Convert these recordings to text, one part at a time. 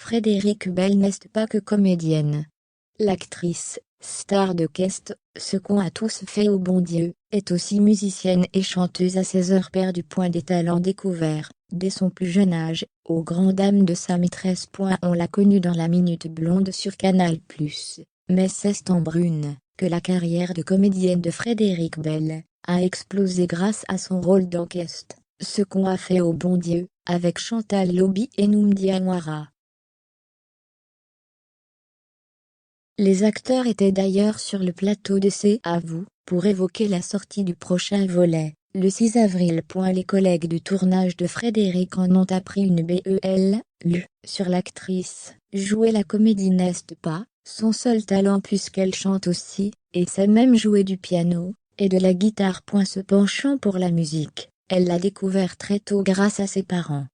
Frédéric Bell n'est pas que comédienne. L'actrice, star de Quest, ce qu'on a tous fait au bon Dieu, est aussi musicienne et chanteuse à ses heures perdues. Des talents découverts, dès son plus jeune âge, aux grandes dames de sa maîtresse. On l'a connue dans La Minute Blonde sur Canal+, mais c'est en brune que la carrière de comédienne de Frédéric Bell a explosé grâce à son rôle dans Quest, ce qu'on a fait au bon Dieu, avec Chantal Lobby et Nnamdi Anwara. Les acteurs étaient d'ailleurs sur le plateau de C'est à vous, pour évoquer la sortie du prochain volet, le 6 avril. Les collègues de tournage de Frédéric en ont appris une belle sur l'actrice. Jouer la comédie n'est pas son seul talent puisqu'elle chante aussi, et sait même jouer du piano, et de la guitare. Se penchant pour la musique, elle l'a découvert très tôt grâce à ses parents.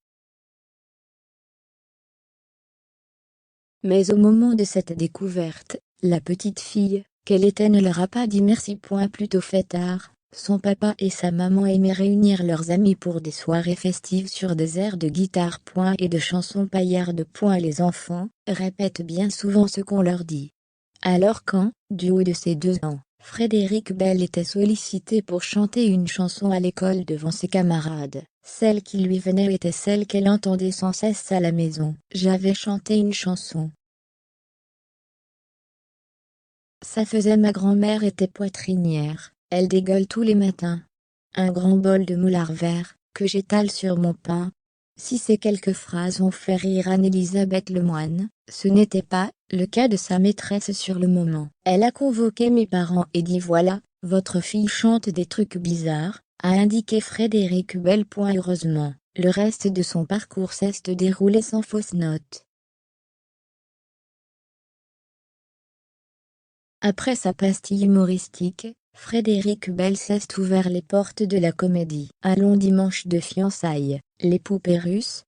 Mais au moment de cette découverte, la petite fille qu'elle était ne leur a pas dit merci. Plutôt fait tard, son papa et sa maman aimaient réunir leurs amis pour des soirées festives sur des airs de guitare et de chansons paillardes. Les enfants répètent bien souvent ce qu'on leur dit. Alors quand, du haut de ses 2 ans, Frédéric Bell était sollicité pour chanter une chanson à l'école devant ses camarades, celle qui lui venait était celle qu'elle entendait sans cesse à la maison. J'avais chanté une chanson. Ça faisait ma grand-mère était poitrinière, elle dégueule tous les matins. Un grand bol de moulard vert, que j'étale sur mon pain. Si ces quelques phrases ont fait rire Anne-Elisabeth Lemoine, ce n'était pas le cas de sa maîtresse sur le moment. Elle a convoqué mes parents et dit voilà, votre fille chante des trucs bizarres, a indiqué Frédéric Bell. Heureusement, le reste de son parcours s'est déroulé sans fausse note. Après sa pastille humoristique, Frédéric Bell s'est ouvert les portes de la comédie. Un long dimanche de fiançailles, Les poupées russes,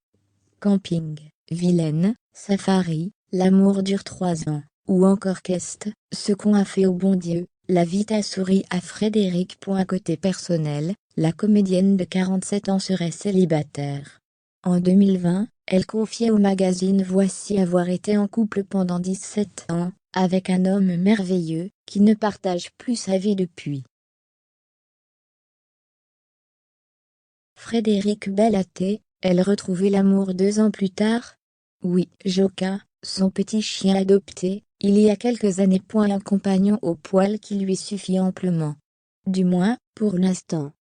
Camping, Vilaine, Safari, L'amour dure 3 ans, ou encore Quest, ce qu'on a fait au bon Dieu, la vie t'a souri à Frédéric. Côté personnel, la comédienne de 47 ans serait célibataire. En 2020, elle confiait au magazine Voici avoir été en couple pendant 17 ans, avec un homme merveilleux, qui ne partage plus sa vie depuis. Frédéric Bell elle retrouvait l'amour 2 ans plus tard? Oui, Joka, son petit chien adopté, il y a quelques années. Un compagnon au poil qui lui suffit amplement. Du moins, pour l'instant.